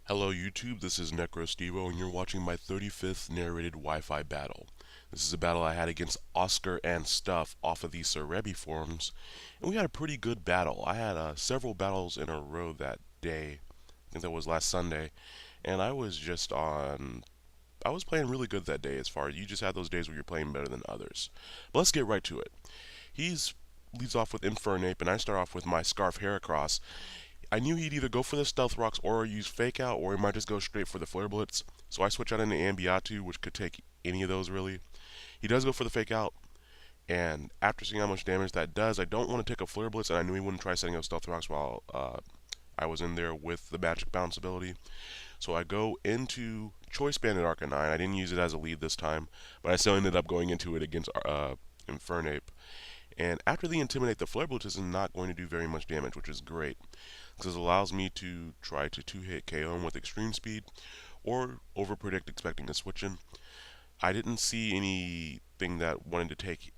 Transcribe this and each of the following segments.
Hello YouTube, this is Necrostevo and you're watching my 35th narrated Wi-Fi battle. This is a battle I had against Oscar and Stuff off of the Cerebi forums, and we had a pretty good battle. I had several battles in a row that day, I think that was last Sunday, and I was playing really good that day as far as you just had those days where you're playing better than others. But let's get right to it. He's leads off with Infernape and I start off with my Scarf Heracross. I knew he'd either go for the Stealth Rocks or use Fake Out, or he might just go straight for the Flare Blitz. So I switch out into Ambiatu, which could take any of those really. He does go for the Fake Out, and after seeing how much damage that does, I don't want to take a Flare Blitz, and I knew he wouldn't try setting up Stealth Rocks while I was in there with the Magic Bounce ability. So I go into Choice Banded Arcanine. I didn't use it as a lead this time, but I still ended up going into it against Infernape. And after the Intimidate, the Flare Blitz is not going to do very much damage, which is great, because it allows me to try to two-hit KO him with extreme speed, or overpredict expecting a switch in. I didn't see anything that wanted to take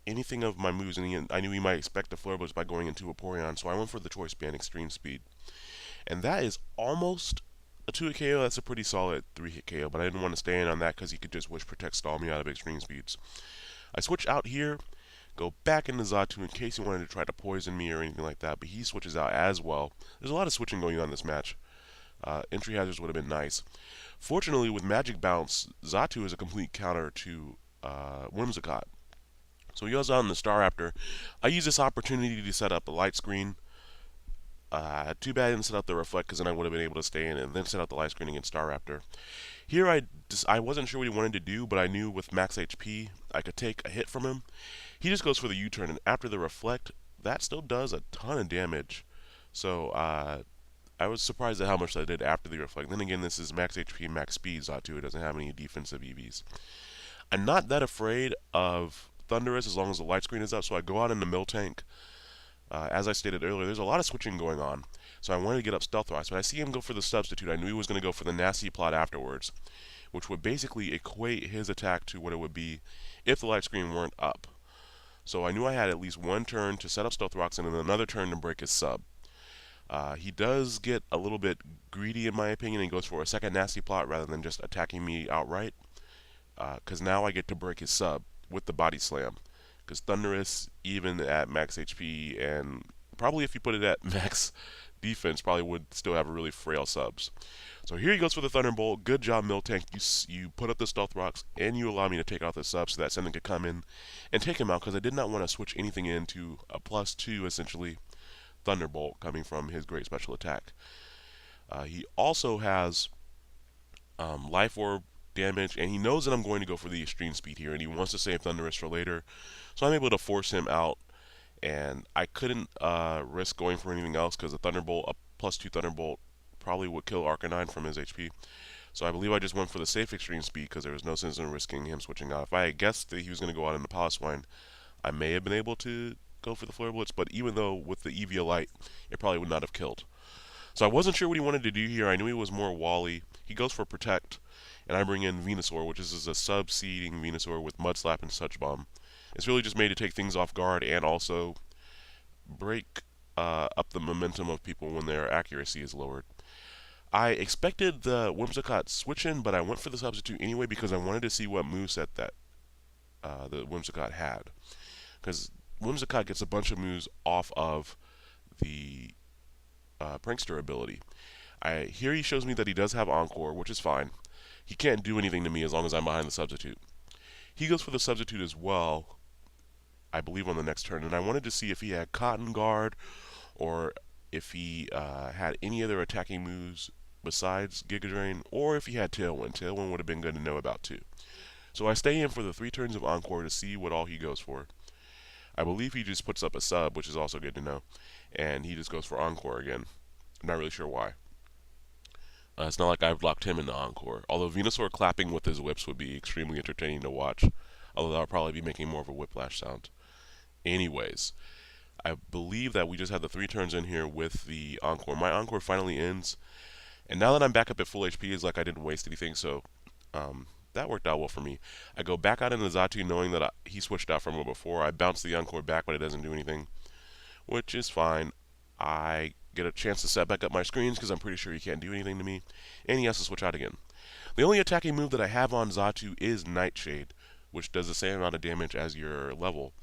anything of my moves, and I knew he might expect the Flare Blitz by going into Vaporeon, so I went for the Choice Band Extreme Speed. And that is almost a 2-hit KO. That's a pretty solid 3-hit KO, but I didn't want to stay in on that because he could just Wish Protect stall me out of Extreme Speeds. I switch out here, go back into Xatu in case he wanted to try to poison me or anything like that, but he switches out as well. There's a lot of switching going on in this match. Entry hazards would have been nice. Fortunately, with Magic Bounce, Xatu is a complete counter to Whimsicott. So he goes out in the Staraptor. I use this opportunity to set up a light screen. Too bad I didn't set up the Reflect, because then I would have been able to stay in and then set up the light screen against Staraptor. Here I wasn't sure what he wanted to do, but I knew with max HP I could take a hit from him. He just goes for the U-turn, and after the Reflect, that still does a ton of damage. So I was surprised at how much that did after the Reflect. Then again, this is max HP, max speed Xatu. It doesn't have any defensive EVs. I'm not that afraid of Thundurus as long as the light screen is up, so I go out in the Miltank. As I stated earlier, there's a lot of switching going on, so I wanted to get up Stealth Rocks, but I see him go for the Substitute. I knew he was going to go for the Nasty Plot afterwards, which would basically equate his attack to what it would be if the light screen weren't up. So I knew I had at least one turn to set up Stealth Rocks and then another turn to break his sub. He does get a little bit greedy in my opinion and goes for a second Nasty Plot rather than just attacking me outright, because now I get to break his sub with the Body Slam. Because Thundurus, even at max HP, and probably if you put it at max defense, probably would still have a really frail subs. So here he goes for the Thunderbolt. Good job, Miltank. You put up the Stealth Rocks, and you allow me to take out the sub so that something could come in and take him out, because I did not want to switch anything into a +2, essentially, Thunderbolt coming from his great special attack. He also has Life Orb damage, and he knows that I'm going to go for the extreme speed here, and he wants to save Thundurus for later, so I'm able to force him out, and I couldn't risk going for anything else because a Thunderbolt, a +2 Thunderbolt, probably would kill Arcanine from his HP. So I believe I just went for the safe extreme speed because there was no sense in risking him switching out. If I had guessed that he was going to go out in the Piloswine, I may have been able to go for the Flare Blitz, but even though with the Eevee Light, it probably would not have killed. So I wasn't sure what he wanted to do here. I knew he was more Wally. He goes for Protect, and I bring in Venusaur, which is a sub-seeding Venusaur with Mud Slap and Such Bomb. It's really just made to take things off guard and also break up the momentum of people when their accuracy is lowered. I expected the Whimsicott switch in, but I went for the Substitute anyway because I wanted to see what moveset that the Whimsicott had. Because Whimsicott gets a bunch of moves off of the Prankster ability. Here he shows me that he does have Encore, which is fine. He can't do anything to me as long as I'm behind the Substitute. He goes for the Substitute as well, I believe on the next turn, and I wanted to see if he had Cotton Guard or if he had any other attacking moves besides Giga Drain, or if he had Tailwind. Tailwind would have been good to know about too. So I stay in for the 3 turns of Encore to see what all he goes for. I believe he just puts up a sub, which is also good to know, and he just goes for Encore again. I'm not really sure why. It's not like I've locked him into Encore, although Venusaur clapping with his whips would be extremely entertaining to watch, although that would probably be making more of a whiplash sound. Anyways, I believe that we just had the 3 turns in here with the Encore. My Encore finally ends, and now that I'm back up at full HP, it's like I didn't waste anything, so that worked out well for me. I go back out into Xatu knowing that he switched out from it before. I bounce the Encore back, but it doesn't do anything, which is fine. I get a chance to set back up my screens because I'm pretty sure he can't do anything to me, and he has to switch out again. The only attacking move that I have on Xatu is Nightshade, which does the same amount of damage as your level,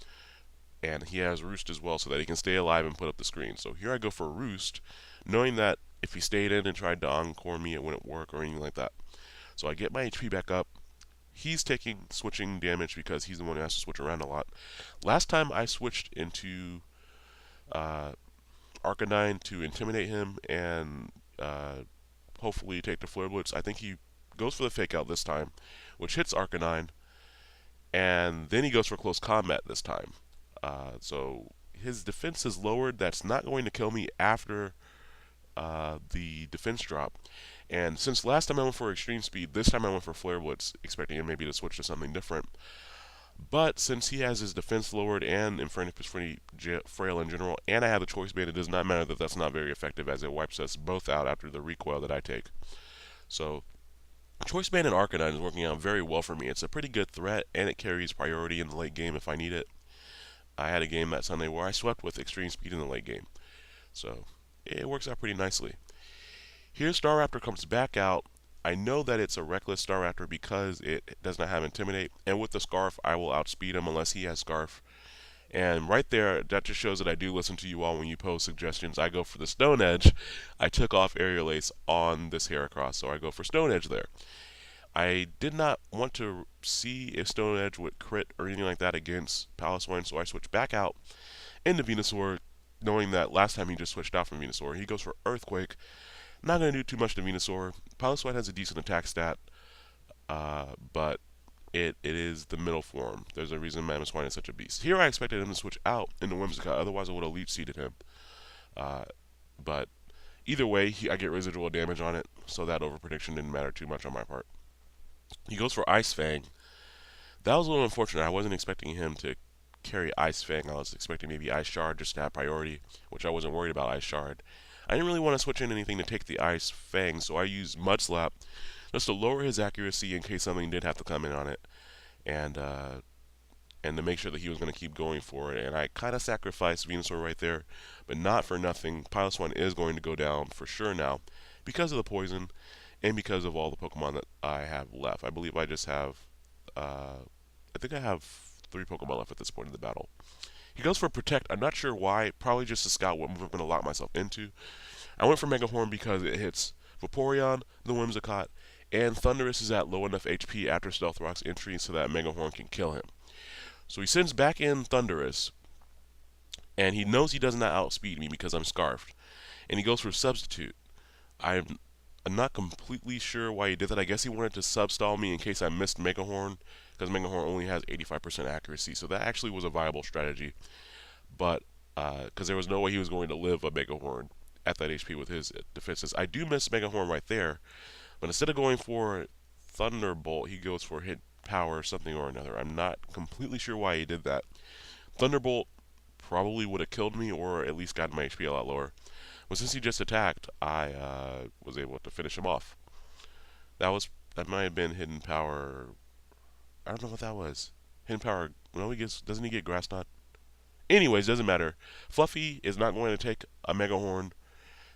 and he has Roost as well so that he can stay alive and put up the screen. So here I go for Roost, knowing that if he stayed in and tried to encore me, it wouldn't work or anything like that. So I get my HP back up. He's taking switching damage because he's the one who has to switch around a lot. Last time I switched into Arcanine to intimidate him and hopefully take the Flare Blitz. I think he goes for the Fake Out this time, which hits Arcanine, and then he goes for Close Combat this time. So his defense is lowered. That's not going to kill me after the defense drop. And since last time I went for Extreme Speed, this time I went for Flare Blitz, expecting him maybe to switch to something different. But since he has his defense lowered and Infernape is pretty frail in general, and I have the Choice Band, it does not matter that that's not very effective as it wipes us both out after the recoil that I take. So Choice Band and Arcanine is working out very well for me. It's a pretty good threat, and it carries priority in the late game if I need it. I had a game that Sunday where I swept with Extreme Speed in the late game. So it works out pretty nicely. Here Staraptor comes back out. I know that it's a reckless Staraptor because it does not have Intimidate, and with the Scarf I will outspeed him unless he has Scarf. And right there, that just shows that I do listen to you all when you pose suggestions. I go for the Stone Edge. I took off Aerial Ace on this Heracross, so I go for Stone Edge there. I did not want to see if Stone Edge would crit or anything like that against Piloswine, so I switched back out into Venusaur, knowing that last time he just switched out from Venusaur. He goes for Earthquake. Not going to do too much to Venusaur. Piloswine has a decent attack stat, but it is the middle form. There's a reason Mamoswine is such a beast. Here I expected him to switch out into Whimsicott, otherwise I would have leech seeded him. But either way, I get residual damage on it, so that overprediction didn't matter too much on my part. He goes for Ice Fang. That was a little unfortunate. I wasn't expecting him to carry Ice Fang. I was expecting maybe Ice Shard just to have priority, which I wasn't worried about Ice Shard. I didn't really want to switch in anything to take the Ice Fang, so I used Mud Slap just to lower his accuracy in case something did have to come in on it, and to make sure that he was going to keep going for it. And I kind of sacrificed Venusaur right there, but not for nothing. Piloswine is going to go down for sure now because of the poison and because of all the Pokemon that I have left. I believe I just have, I think I have 3 Pokemon left at this point in the battle. He goes for Protect. I'm not sure why. Probably just to scout what move I'm going to lock myself into. I went for Mega Horn because it hits Vaporeon, the Whimsicott, and Thundurus is at low enough HP after Stealth Rock's entry so that Mega Horn can kill him. So he sends back in Thundurus, and he knows he does not outspeed me because I'm Scarfed. And he goes for Substitute. I'm not completely sure why he did that. I guess he wanted to substall me in case I missed Mega Horn, because Mega Horn only has 85% accuracy. So that actually was a viable strategy. But, because there was no way he was going to live a Mega Horn at that HP with his defenses. I do miss Mega Horn right there, but instead of going for Thunderbolt, he goes for Hit Power something or another. I'm not completely sure why he did that. Thunderbolt probably would have killed me or at least gotten my HP a lot lower. But since he just attacked, I was able to finish him off. That might have been Hidden Power. I don't know what that was. Hidden Power. No, doesn't he get Grass Knot? Anyways, doesn't matter. Fluffy is not going to take a Mega Horn,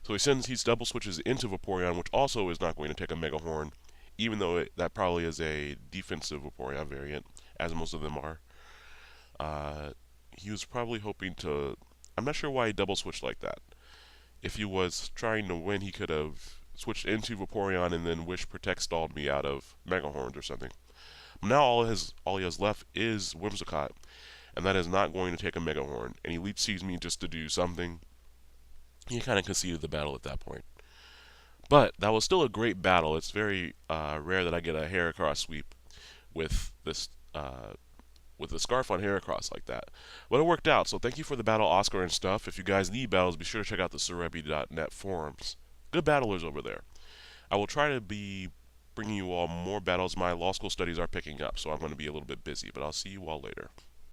so he double switches into Vaporeon, which also is not going to take a Mega Horn, even though that probably is a defensive Vaporeon variant, as most of them are. He was probably hoping to. I'm not sure why he double switched like that. If he was trying to win, he could have switched into Vaporeon and then Wish Protect stalled me out of Mega Horns or something. Now all he has left is Whimsicott, and that is not going to take a Mega Horn. And he Leech Seeds me just to do something. He kind of conceded the battle at that point. But that was still a great battle. It's very rare that I get a Heracross sweep with this with the Scarf on Heracross like that. But it worked out, so thank you for the battle, Oscar and stuff. If you guys need battles, be sure to check out the Cerebi.net forums. Good battlers over there. I will try to be bringing you all more battles. My law school studies are picking up, so I'm going to be a little bit busy, but I'll see you all later.